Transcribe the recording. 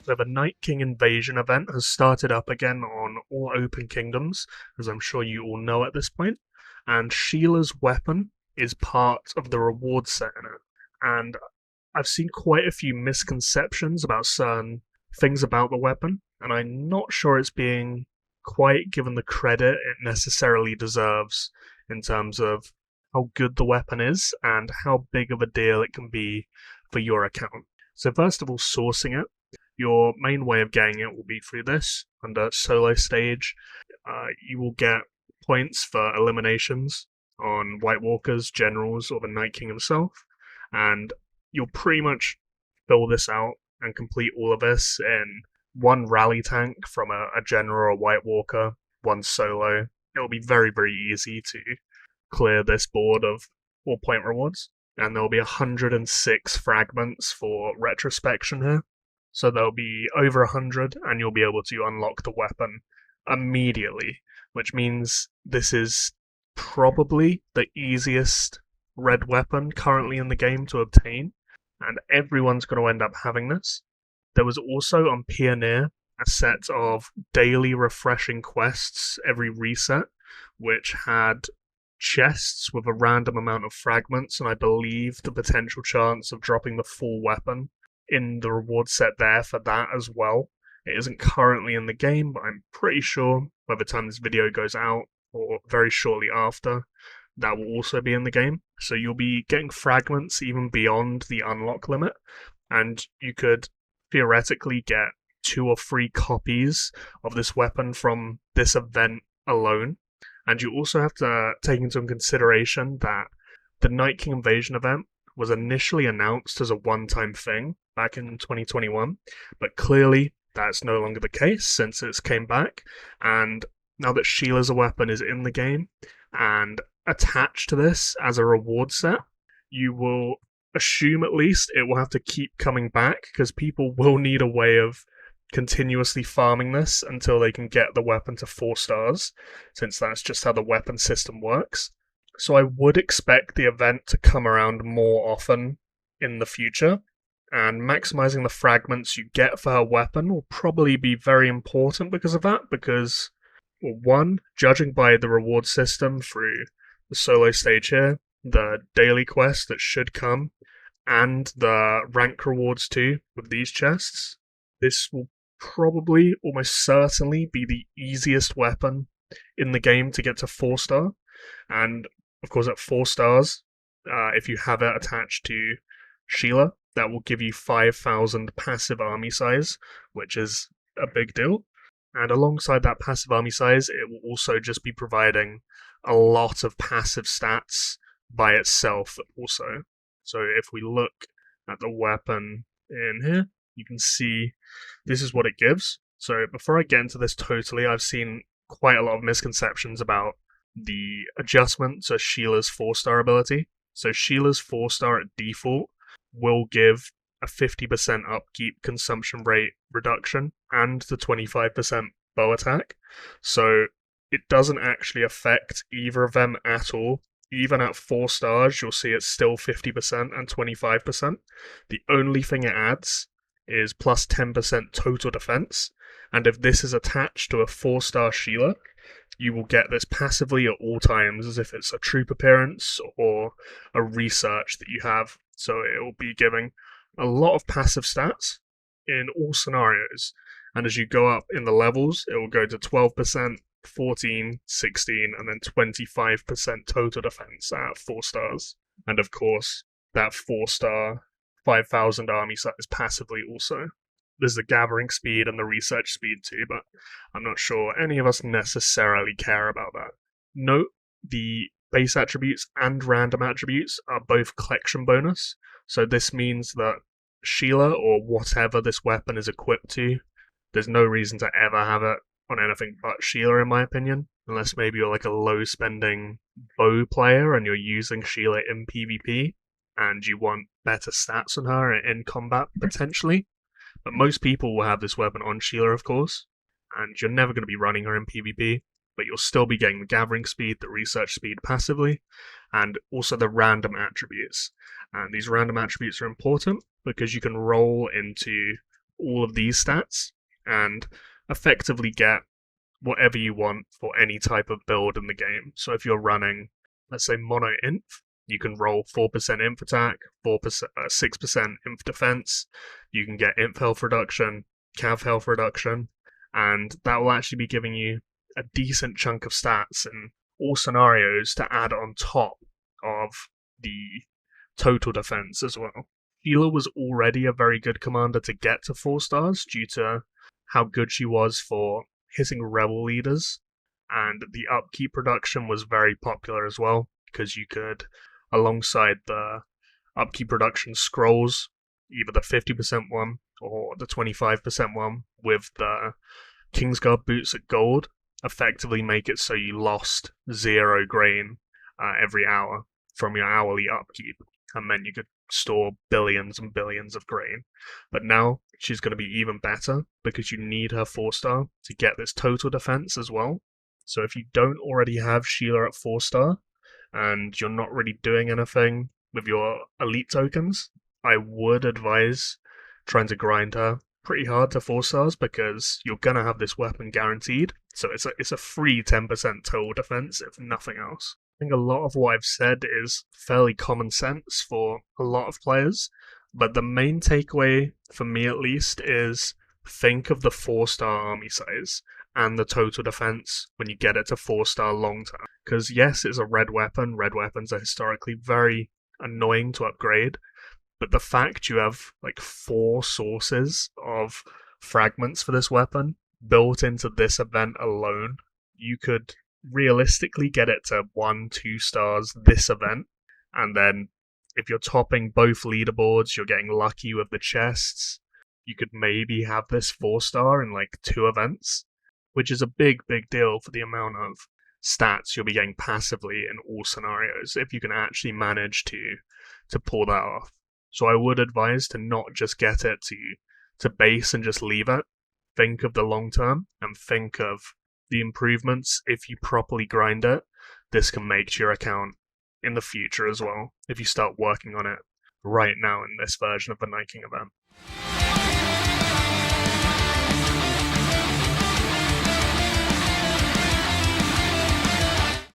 So the Night King invasion event has started up again on all open kingdoms, as I'm sure you all know at this point, and Sheila's weapon is part of the reward set in it. And I've seen quite a few misconceptions about certain things about the weapon, and I'm not sure it's being quite given the credit it necessarily deserves in terms of how good the weapon is and how big of a deal it can be for your account. So first of all, sourcing it. Your main way of getting it will be through this. Under solo stage, you will get points for eliminations on White Walkers, Generals, or the Night King himself, and you'll pretty much fill this out and complete all of this in one rally tank from a General or a White Walker, one solo. It'll be very, very easy to clear this board of all point rewards, and there'll be 106 fragments for retrospection here. So there'll be over 100, and you'll be able to unlock the weapon immediately, which means this is probably the easiest red weapon currently in the game to obtain, and everyone's going to end up having this. There was also on Pioneer a set of daily refreshing quests every reset, which had chests with a random amount of fragments, and I believe the potential chance of dropping the full weapon in the reward set there for that as well. It isn't currently in the game, but I'm pretty sure by the time this video goes out, or very shortly after, that will also be in the game. So you'll be getting fragments even beyond the unlock limit, and you could theoretically get 2 or 3 copies of this weapon from this event alone. And you also have to take into consideration that the Night King invasion event was initially announced as a one-time thing back in 2021, but clearly that's no longer the case since it's came back, and now that Sheila's a weapon is in the game and attached to this as a reward set, you will assume at least it will have to keep coming back because people will need a way of continuously farming this until they can get the weapon to 4 stars, since that's just how the weapon system works. So I would expect the event to come around more often in the future, and maximizing the fragments you get for her weapon will probably be very important because of that, because, well, one, judging by the reward system through the solo stage here, the daily quest that should come, and the rank rewards too with these chests, this will probably, almost certainly, be the easiest weapon in the game to get to 4 star, and of course at 4 stars, if you have it attached to Sheila, that will give you 5,000 passive army size, which is a big deal. And alongside that passive army size, it will also just be providing a lot of passive stats by itself also. So if we look at the weapon in here, you can see this is what it gives. So before I get into this totally, I've seen quite a lot of misconceptions about the adjustment to Sheila's 4-star ability. So Sheila's 4-star at default will give a 50% upkeep consumption rate reduction and the 25% bow attack. So it doesn't actually affect either of them at all. Even at 4 stars, you'll see it's still 50% and 25%. The only thing it adds is plus 10% total defense, and if this is attached to a 4-star Sheila, you will get this passively at all times as if it's a troop appearance or a research that you have. So it will be giving a lot of passive stats in all scenarios, and as you go up in the levels, it will go to 12%, 14, 16, and then 25% total defense at 4 stars. And of course, that 4-star 5,000 army size passively also. There's the gathering speed and the research speed too, but I'm not sure any of us necessarily care about that. Note, the base attributes and random attributes are both collection bonus, so this means that Sheila, or whatever this weapon is equipped to, there's no reason to ever have it on anything but Sheila, in my opinion, unless maybe you're like a low-spending bow player and you're using Sheila in PvP, and you want better stats on her in combat, potentially. But most people will have this weapon on Sheila, of course, and you're never going to be running her in PvP, but you'll still be getting the gathering speed, the research speed passively, and also the random attributes. And these random attributes are important because you can roll into all of these stats and effectively get whatever you want for any type of build in the game. So if you're running, let's say, mono inf, you can roll 4% inf attack, 6% inf defense. You can get inf health reduction, cav health reduction, and that will actually be giving you a decent chunk of stats in all scenarios to add on top of the total defense as well. Sheila was already a very good commander to get to 4 stars due to how good she was for hitting rebel leaders, and the upkeep reduction was very popular as well because you could, alongside the upkeep reduction scrolls, either the 50% one or the 25% one with the Kingsguard boots at gold, effectively make it so you lost 0 grain every hour from your hourly upkeep, and then you could store billions and billions of grain. But now she's going to be even better because you need her 4-star to get this total defense as well. So if you don't already have Sheila at 4-star and you're not really doing anything with your elite tokens, I would advise trying to grind her pretty hard to 4 stars because you're going to have this weapon guaranteed. So it's a free 10% total defense if nothing else. I think a lot of what I've said is fairly common sense for a lot of players, but the main takeaway, for me at least, is think of the 4-star army size and the total defense when you get it to 4-star long term. Because yes, it's a red weapon. Red weapons are historically very annoying to upgrade, but the fact you have like 4 sources of fragments for this weapon built into this event alone, you could realistically get it to 1-2 stars this event, and then if you're topping both leaderboards, you're getting lucky with the chests, you could maybe have this 4-star in like 2 events, which is a big deal for the amount of stats you'll be getting passively in all scenarios if you can actually manage to pull that off. So I would advise to not just get it to base and just leave it. Think of the long term and think of the improvements. If you properly grind it, this can make to your account in the future as well if you start working on it right now in this version of the Night King event.